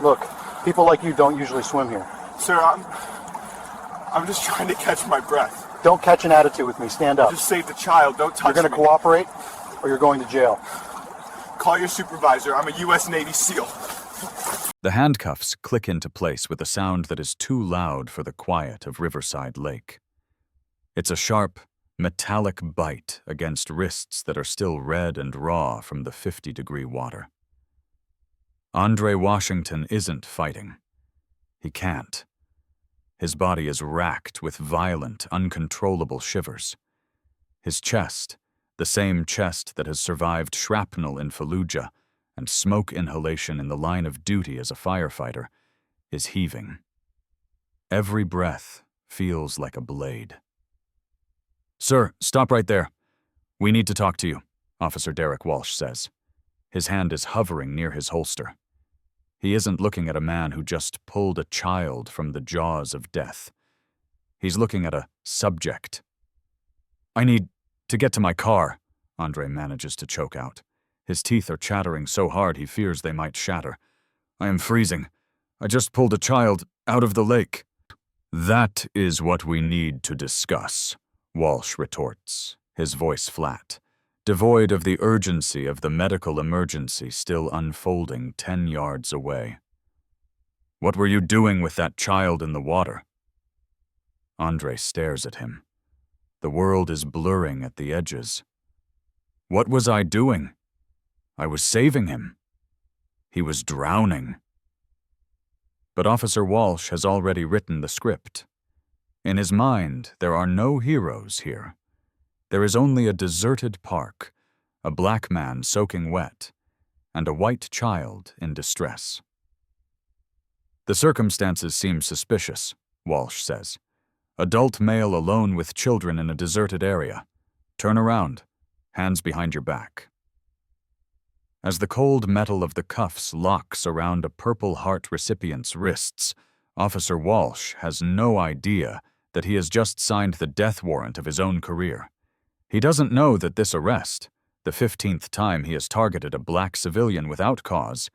Look, people like you don't usually swim here. Sir, I'm just trying to catch my breath. Don't catch an attitude with me. Stand up. Just save the child. Don't touch me. You're going to cooperate, or you're going to jail. Call your supervisor. I'm a U.S. Navy SEAL. The handcuffs click into place with a sound that is too loud for the quiet of Riverside Lake. It's a sharp, metallic bite against wrists that are still red and raw from the 50-degree water. Andre Washington isn't fighting. He can't. His body is racked with violent, uncontrollable shivers. His chest, the same chest that has survived shrapnel in Fallujah and smoke inhalation in the line of duty as a firefighter, is heaving. Every breath feels like a blade. "Sir, stop right there. We need to talk to you," Officer Derek Walsh says. His hand is hovering near his holster. He isn't looking at a man who just pulled a child from the jaws of death. He's looking at a subject. "I need to get to my car," Andre manages to choke out. His teeth are chattering so hard he fears they might shatter. "I am freezing. I just pulled a child out of the lake." "That is what we need to discuss," Walsh retorts, his voice flat, devoid of the urgency of the medical emergency still unfolding 10 yards away. "What were you doing with that child in the water?" Andre stares at him. The world is blurring at the edges. "What was I doing? I was saving him. He was drowning." But Officer Walsh has already written the script. In his mind, there are no heroes here. There is only a deserted park, a black man soaking wet, and a white child in distress. "The circumstances seem suspicious," Walsh says. "Adult male alone with children in a deserted area. Turn around, hands behind your back." As the cold metal of the cuffs locks around a Purple Heart recipient's wrists, Officer Walsh has no idea that he has just signed the death warrant of his own career. He doesn't know that this arrest, the 15th time he has targeted a black civilian without cause,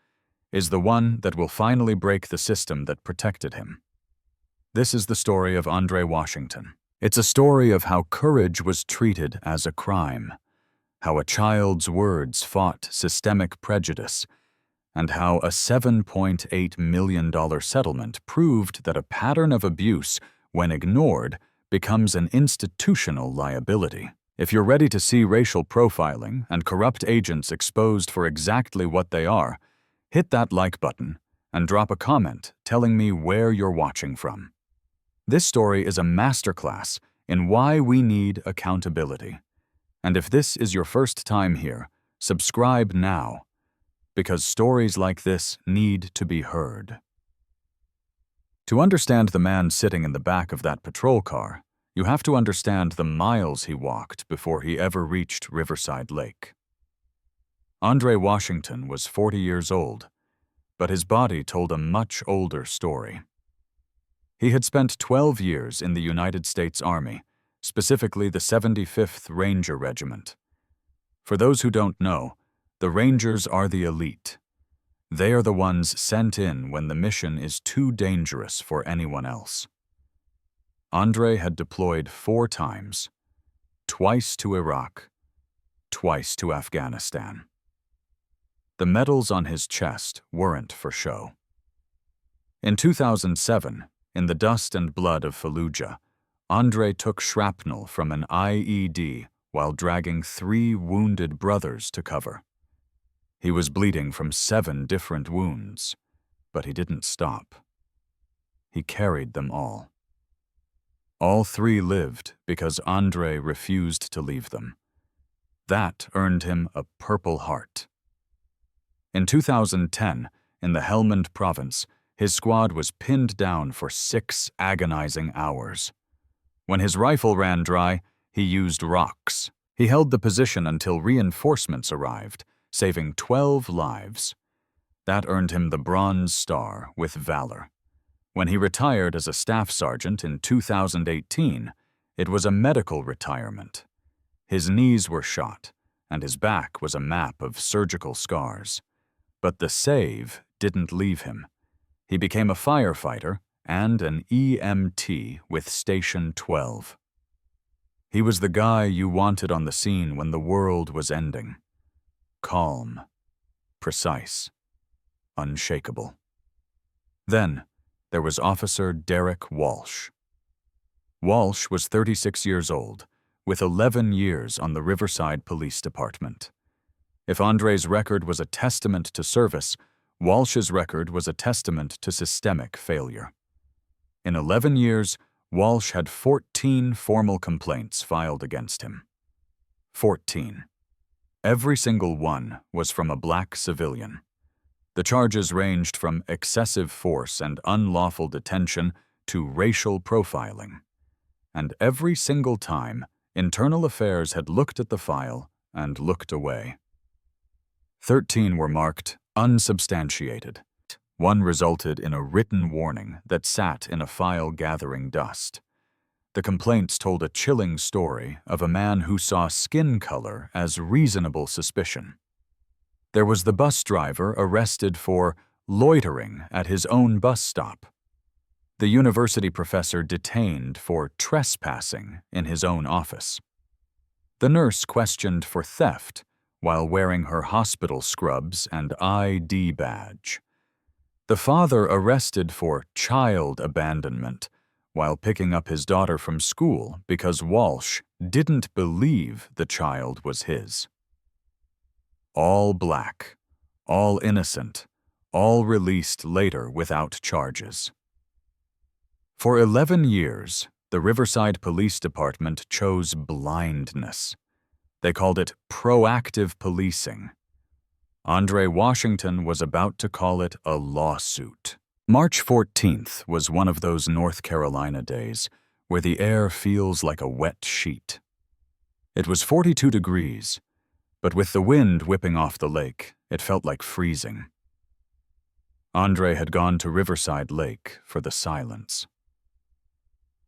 is the one that will finally break the system that protected him. This is the story of Andre Washington. It's a story of how courage was treated as a crime, how a child's words fought systemic prejudice, and how a $7.8 million settlement proved that a pattern of abuse, when ignored, becomes an institutional liability. If you're ready to see racial profiling and corrupt agents exposed for exactly what they are, hit that like button and drop a comment telling me where you're watching from. This story is a masterclass in why we need accountability. And if this is your first time here, subscribe now, because stories like this need to be heard. To understand the man sitting in the back of that patrol car, you have to understand the miles he walked before he ever reached Riverside Lake. Andre Washington was 40 years old, but his body told a much older story. He had spent 12 years in the United States Army, specifically the 75th Ranger Regiment. For those who don't know, the Rangers are the elite. They are the ones sent in when the mission is too dangerous for anyone else. Andre had deployed 4 times, twice to Iraq, twice to Afghanistan. The medals on his chest weren't for show. In 2007, in the dust and blood of Fallujah, Andre took shrapnel from an IED while dragging 3 wounded brothers to cover. He was bleeding from 7 different wounds, but he didn't stop. He carried them all. All 3 lived because Andre refused to leave them. That earned him a Purple Heart. In 2010, in the Helmand province, his squad was pinned down for 6 agonizing hours. When his rifle ran dry, he used rocks. He held the position until reinforcements arrived, saving 12 lives. That earned him the Bronze Star with Valor. When he retired as a staff sergeant in 2018, it was a medical retirement. His knees were shot, and his back was a map of surgical scars. But the save didn't leave him. He became a firefighter and an EMT with Station 12. He was the guy you wanted on the scene when the world was ending. Calm, precise, unshakable. Then, there was Officer Derek Walsh. Walsh was 36 years old, with 11 years on the Riverside Police Department. If Andre's record was a testament to service, Walsh's record was a testament to systemic failure. In 11 years, Walsh had 14 formal complaints filed against him. 14. Every single one was from a black civilian. The charges ranged from excessive force and unlawful detention to racial profiling. And every single time, Internal Affairs had looked at the file and looked away. 13 were marked unsubstantiated. One resulted in a written warning that sat in a file gathering dust. The complaints told a chilling story of a man who saw skin color as reasonable suspicion. There was the bus driver arrested for loitering at his own bus stop. The university professor detained for trespassing in his own office. The nurse questioned for theft while wearing her hospital scrubs and ID badge. The father arrested for child abandonment while picking up his daughter from school because Walsh didn't believe the child was his. All black, all innocent, all released later without charges. For 11 years, the Riverside Police Department chose blindness. They called it proactive policing. Andre Washington was about to call it a lawsuit. March 14th was one of those North Carolina days where the air feels like a wet sheet. It was 42 degrees, but with the wind whipping off the lake, it felt like freezing. Andre had gone to Riverside Lake for the silence.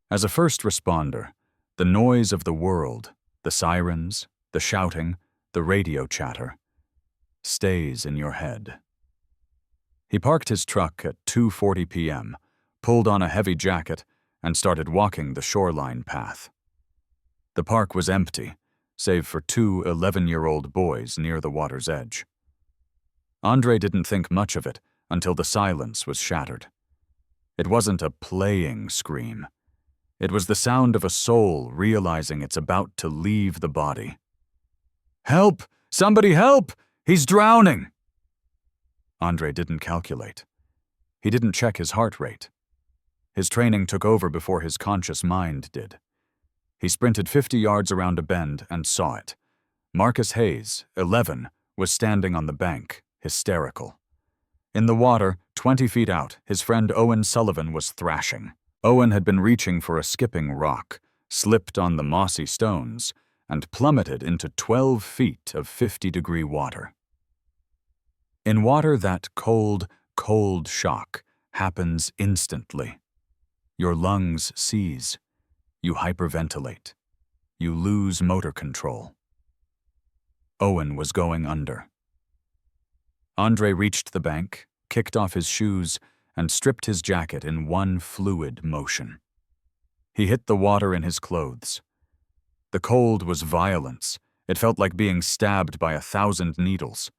As a first responder, the noise of the world, the sirens, the shouting, the radio chatter, stays in your head. He parked his truck at 2:40 p.m., pulled on a heavy jacket, and started walking the shoreline path. The park was empty, save for two 11-year-old boys near the water's edge. Andre didn't think much of it until the silence was shattered. It wasn't a playing scream. It was the sound of a soul realizing it's about to leave the body. "Help! Somebody help! He's drowning!" Andre didn't calculate. He didn't check his heart rate. His training took over before his conscious mind did. He sprinted 50 yards around a bend and saw it. Marcus Hayes, 11, was standing on the bank, hysterical. In the water, 20 feet out, his friend Owen Sullivan was thrashing. Owen had been reaching for a skipping rock, slipped on the mossy stones, and plummeted into 12 feet of 50-degree water. In water, that cold, cold shock happens instantly. Your lungs seize. You hyperventilate. You lose motor control. Owen was going under. Andre reached the bank, kicked off his shoes, and stripped his jacket in one fluid motion. He hit the water in his clothes. The cold was violence. It felt like being stabbed by 1,000 needles.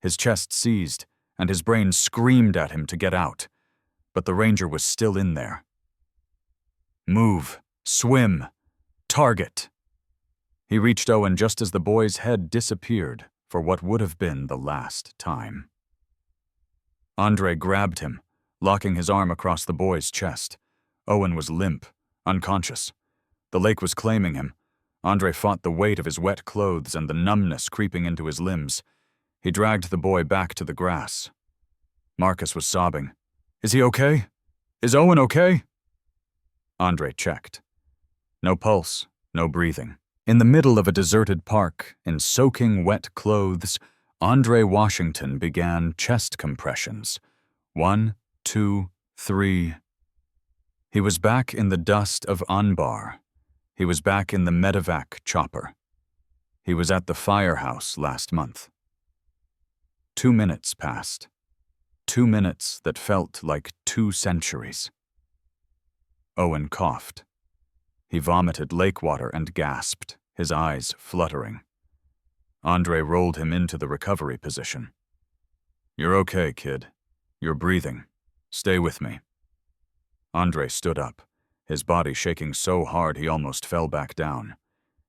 His chest seized, and his brain screamed at him to get out, but the ranger was still in there. Move, swim, target. He reached Owen just as the boy's head disappeared for what would have been the last time. Andre grabbed him, locking his arm across the boy's chest. Owen was limp, unconscious. The lake was claiming him. Andre fought the weight of his wet clothes and the numbness creeping into his limbs. He dragged the boy back to the grass. Marcus was sobbing. "Is he okay? Is Owen okay?" Andre checked. No pulse, no breathing. In the middle of a deserted park, in soaking wet clothes, Andre Washington began chest compressions. 1, 2, 3. He was back in the dust of Anbar. He was back in the medevac chopper. He was at the firehouse last month. 2 minutes passed. 2 minutes that felt like 2 centuries. Owen coughed. He vomited lake water and gasped, his eyes fluttering. Andre rolled him into the recovery position. "You're okay, kid. You're breathing. Stay with me." Andre stood up, his body shaking so hard he almost fell back down.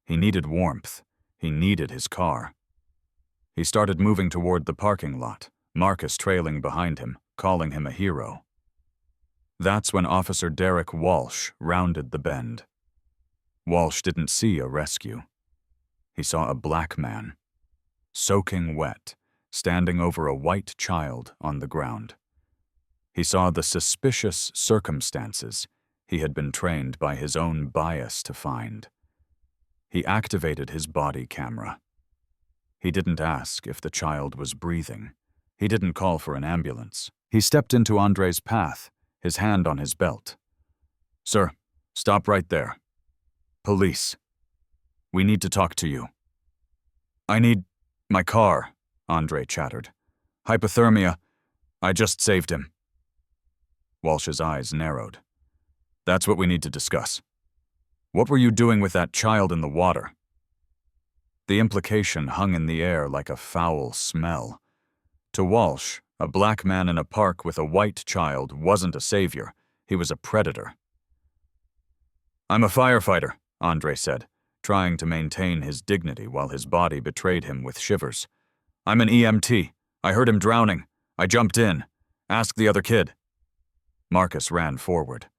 He needed warmth. He needed his car. He started moving toward the parking lot, Marcus trailing behind him, calling him a hero. That's when Officer Derek Walsh rounded the bend. Walsh didn't see a rescue. He saw a black man, soaking wet, standing over a white child on the ground. He saw the suspicious circumstances he had been trained by his own bias to find. He activated his body camera. He didn't ask if the child was breathing. He didn't call for an ambulance. He stepped into Andre's path, his hand on his belt. "Sir, stop right there. Police. We need to talk to you." "I need my car," Andre chattered. "Hypothermia. I just saved him." Walsh's eyes narrowed. "That's what we need to discuss. What were you doing with that child in the water?" The implication hung in the air like a foul smell. To Walsh, a black man in a park with a white child wasn't a savior. He was a predator. "I'm a firefighter," Andre said, trying to maintain his dignity while his body betrayed him with shivers. "I'm an EMT. I heard him drowning. I jumped in. Ask the other kid." Marcus ran forward.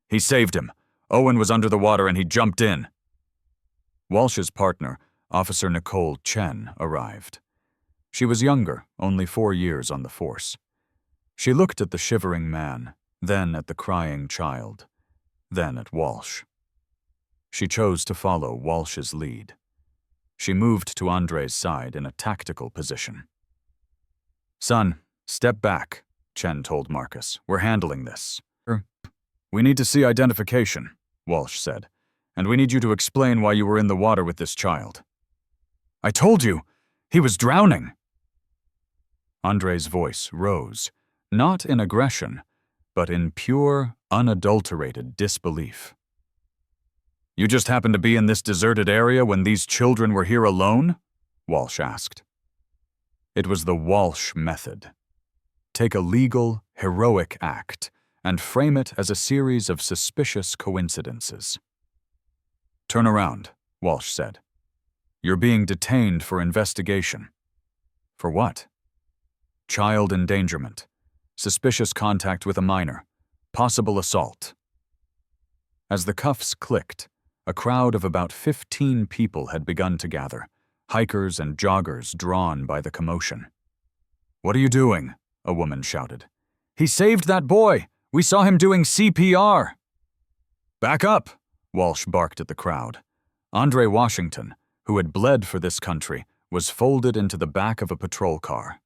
"He saved him. Owen was under the water and he jumped in." Walsh's partner, Officer Nicole Chen, arrived. She was younger, only 4 years on the force. She looked at the shivering man, then at the crying child, then at Walsh. She chose to follow Walsh's lead. She moved to Andre's side in a tactical position. "Son, step back," Chen told Marcus. "We're handling this." "We need to see identification," Walsh said, "and we need you to explain why you were in the water with this child." "I told you, he was drowning." Andre's voice rose, not in aggression, but in pure, unadulterated disbelief. "You just happened to be in this deserted area when these children were here alone?" Walsh asked. It was the Walsh method. Take a legal, heroic act and frame it as a series of suspicious coincidences. "Turn around," Walsh said. "You're being detained for investigation." "For what?" "Child endangerment, suspicious contact with a minor, possible assault." As the cuffs clicked, a crowd of about 15 people had begun to gather, hikers and joggers drawn by the commotion. "What are you doing?" a woman shouted. "He saved that boy! We saw him doing CPR!" "Back up!" Walsh barked at the crowd. Andre Washington, who had bled for this country, was folded into the back of a patrol car.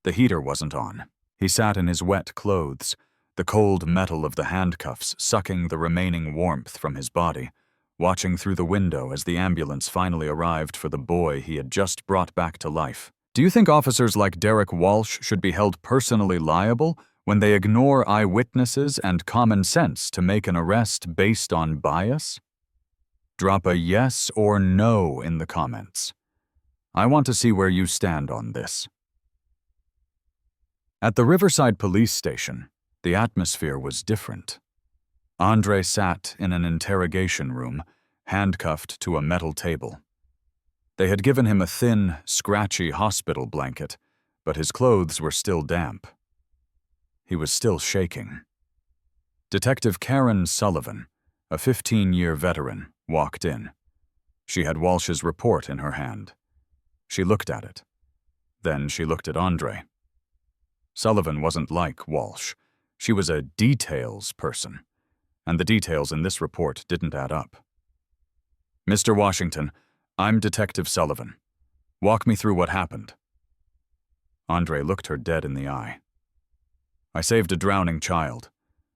The heater wasn't on. He sat in his wet clothes, the cold metal of the handcuffs sucking the remaining warmth from his body, watching through the window as the ambulance finally arrived for the boy he had just brought back to life. "Do you think officers like Derek Walsh should be held personally liable when they ignore eyewitnesses and common sense to make an arrest based on bias?" Drop a yes or no in the comments. I want to see where you stand on this. At the Riverside Police Station, the atmosphere was different. Andre sat in an interrogation room, handcuffed to a metal table. They had given him a thin, scratchy hospital blanket, but his clothes were still damp. He was still shaking. Detective Karen Sullivan, a 15-year veteran, walked in. She had Walsh's report in her hand. She looked at it. Then she looked at Andre. Sullivan wasn't like Walsh. She was a details person, and the details in this report didn't add up. "Mr. Washington, I'm Detective Sullivan. Walk me through what happened." Andre looked her dead in the eye. "I saved a drowning child,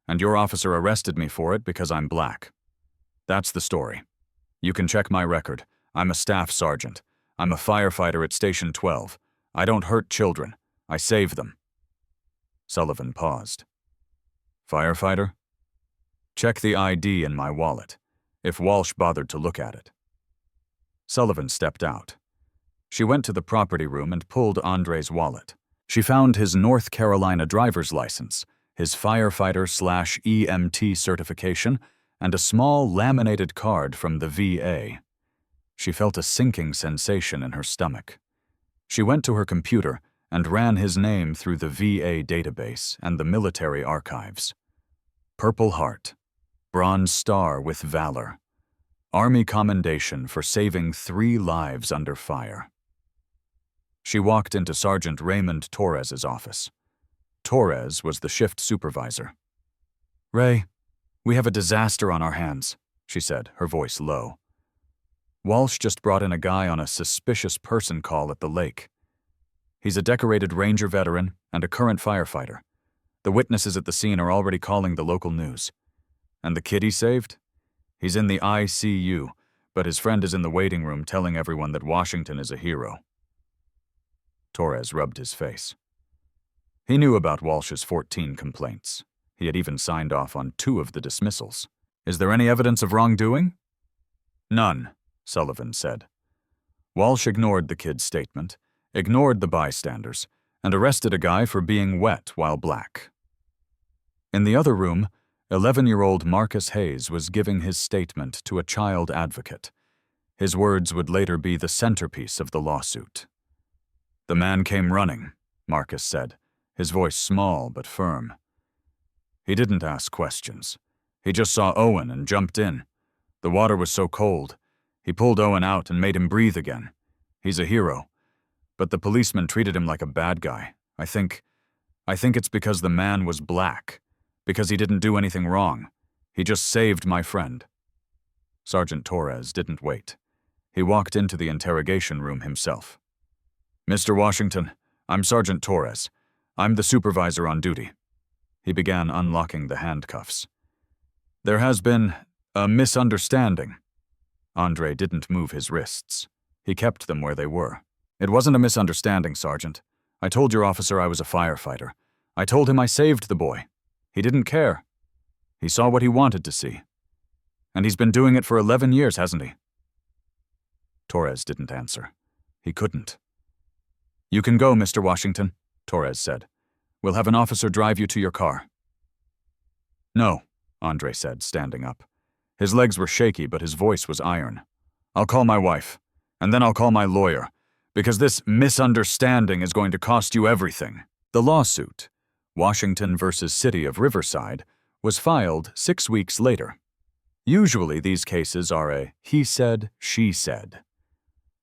and your officer arrested me for it because I'm black. That's the story. You can check my record. I'm a staff sergeant. I'm a firefighter at Station 12. I don't hurt children. I save them." Sullivan paused. Firefighter? Check the ID in my wallet, if Walsh bothered to look at it. Sullivan stepped out. She went to the property room and pulled Andre's wallet. She found his North Carolina driver's license, his firefighter/EMT certification, and a small laminated card from the VA. She felt a sinking sensation in her stomach. She went to her computer and ran his name through the VA database and the military archives. Purple Heart, Bronze Star with Valor, Army Commendation for saving 3 lives under fire. She walked into Sergeant Raymond Torres's office. Torres was the shift supervisor. "Ray, we have a disaster on our hands," she said, her voice low. "Walsh just brought in a guy on a suspicious person call at the lake. He's a decorated Ranger veteran and a current firefighter. The witnesses at the scene are already calling the local news. And the kid he saved? He's in the ICU, but his friend is in the waiting room telling everyone that Washington is a hero." Torres rubbed his face. He knew about Walsh's 14 complaints. He had even signed off on 2 of the dismissals. "Is there any evidence of wrongdoing?" "None," Sullivan said. Walsh ignored the kid's statement, ignored the bystanders, and arrested a guy for being wet while black. In the other room, 11-year-old Marcus Hayes was giving his statement to a child advocate. His words would later be the centerpiece of the lawsuit. "The man came running," Marcus said, his voice small but firm. "He didn't ask questions. He just saw Owen and jumped in. The water was so cold. He pulled Owen out and made him breathe again. He's a hero. But the policeman treated him like a bad guy. I think it's because the man was black. Because he didn't do anything wrong. He just saved my friend." Sergeant Torres didn't wait. He walked into the interrogation room himself. "Mr. Washington, I'm Sergeant Torres. I'm the supervisor on duty." He began unlocking the handcuffs. "There has been a misunderstanding." Andre didn't move his wrists. He kept them where they were. "It wasn't a misunderstanding, Sergeant. I told your officer I was a firefighter. I told him I saved the boy. He didn't care. He saw what he wanted to see. And he's been doing it for 11 years, hasn't he?" Torres didn't answer. He couldn't. "You can go, Mr. Washington," Torres said. "We'll have an officer drive you to your car." "No," Andre said, standing up. His legs were shaky, but his voice was iron. "I'll call my wife, and then I'll call my lawyer, because this misunderstanding is going to cost you everything." The lawsuit, Washington versus City of Riverside, was filed 6 weeks later. Usually these cases are a he said, she said.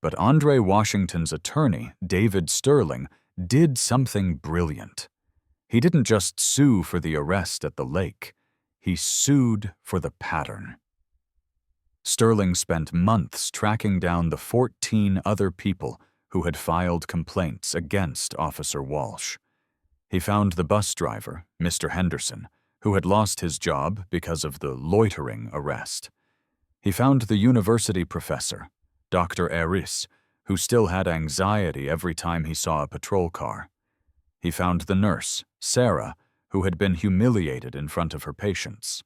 But Andre Washington's attorney, David Sterling, did something brilliant. He didn't just sue for the arrest at the lake. He sued for the pattern. Sterling spent months tracking down the 14 other people who had filed complaints against Officer Walsh. He found the bus driver, Mr. Henderson, who had lost his job because of the loitering arrest. He found the university professor, Dr. Eris, who still had anxiety every time he saw a patrol car. He found the nurse, Sarah, who had been humiliated in front of her patients.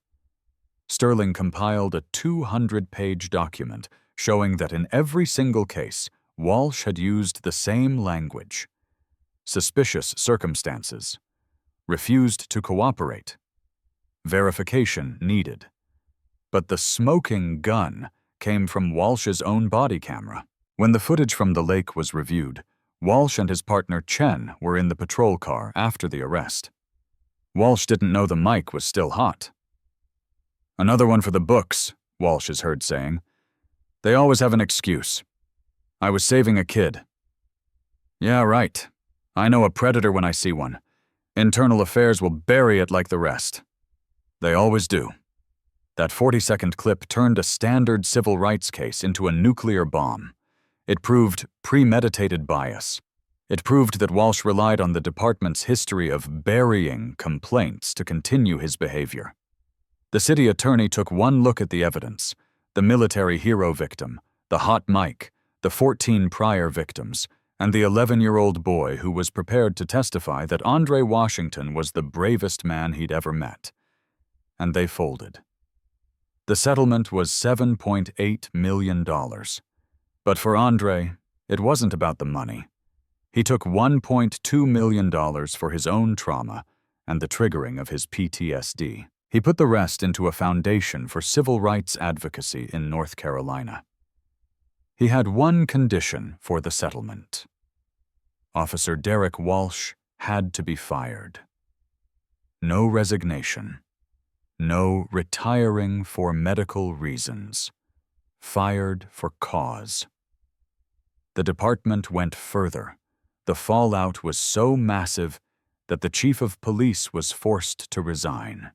Sterling compiled a 200-page document showing that in every single case, Walsh had used the same language. Suspicious circumstances. Refused to cooperate. Verification needed. But the smoking gun came from Walsh's own body camera. When the footage from the lake was reviewed, Walsh and his partner Chen were in the patrol car after the arrest. Walsh didn't know the mic was still hot. "Another one for the books," Walsh is heard saying. "They always have an excuse. I was saving a kid." "Yeah, right. I know a predator when I see one. Internal Affairs will bury it like the rest. They always do." That 40-second clip turned a standard civil rights case into a nuclear bomb. It proved premeditated bias. It proved that Walsh relied on the department's history of burying complaints to continue his behavior. The city attorney took one look at the evidence: the military hero victim, the hot mic, the 14 prior victims, and the 11-year-old boy who was prepared to testify that Andre Washington was the bravest man he'd ever met. And they folded. The settlement was $7.8 million. But for Andre, it wasn't about the money. He took $1.2 million for his own trauma and the triggering of his PTSD. He put the rest into a foundation for civil rights advocacy in North Carolina. He had one condition for the settlement. Officer Derek Walsh had to be fired. No resignation. No retiring for medical reasons. Fired for cause. The department went further. The fallout was so massive that the chief of police was forced to resign.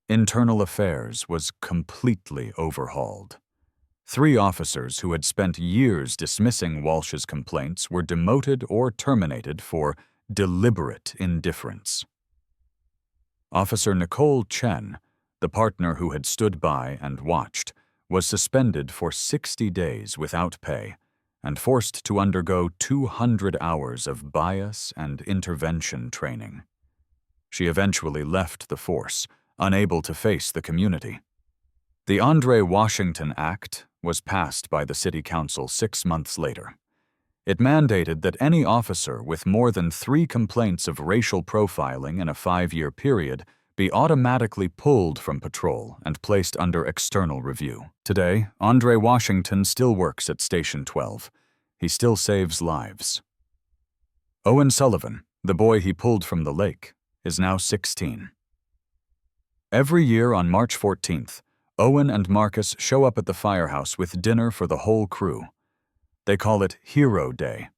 Internal affairs was completely overhauled. 3 officers who had spent years dismissing Walsh's complaints were demoted or terminated for deliberate indifference. Officer Nicole Chen, the partner who had stood by and watched, was suspended for 60 days without pay and forced to undergo 200 hours of bias and intervention training. She eventually left the force, unable to face the community. The Andre Washington Act was passed by the City Council 6 months later. It mandated that any officer with more than 3 complaints of racial profiling in a 5-year period be automatically pulled from patrol and placed under external review. Today, Andre Washington still works at Station 12. He still saves lives. Owen Sullivan, the boy he pulled from the lake, is now 16. Every year on March 14th, Owen and Marcus show up at the firehouse with dinner for the whole crew. They call it Hero Day.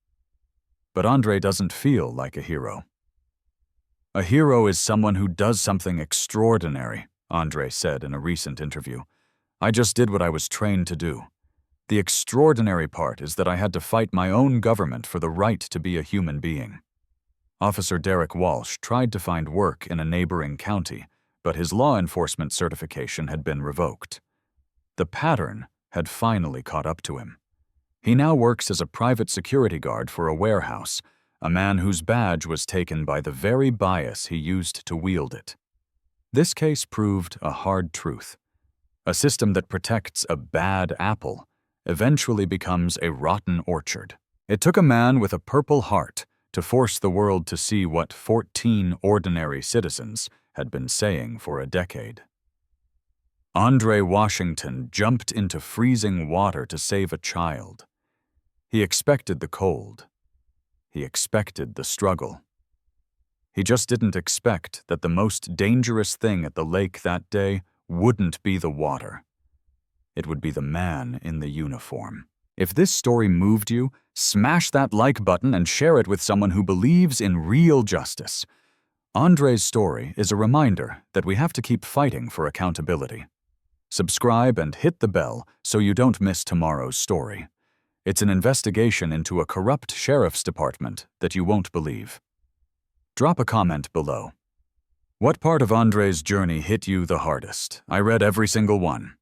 But Andre doesn't feel like a hero. A hero is someone who does something extraordinary, Andre said in a recent interview. I just did what I was trained to do. The extraordinary part is that I had to fight my own government for the right to be a human being. Officer Derek Walsh tried to find work in a neighboring county, but his law enforcement certification had been revoked. The pattern had finally caught up to him. He now works as a private security guard for a warehouse, a man whose badge was taken by the very bias he used to wield it. This case proved a hard truth. A system that protects a bad apple eventually becomes a rotten orchard. It took a man with a purple heart to force the world to see what 14 ordinary citizens had been saying for a decade. Andre Washington jumped into freezing water to save a child. He expected the cold. He expected the struggle. He just didn't expect that the most dangerous thing at the lake that day wouldn't be the water. It would be the man in the uniform. If this story moved you, smash that like button and share it with someone who believes in real justice. Andre's story is a reminder that we have to keep fighting for accountability. Subscribe and hit the bell so you don't miss tomorrow's story. It's an investigation into a corrupt sheriff's department that you won't believe. Drop a comment below. What part of Andre's journey hit you the hardest? I read every single one.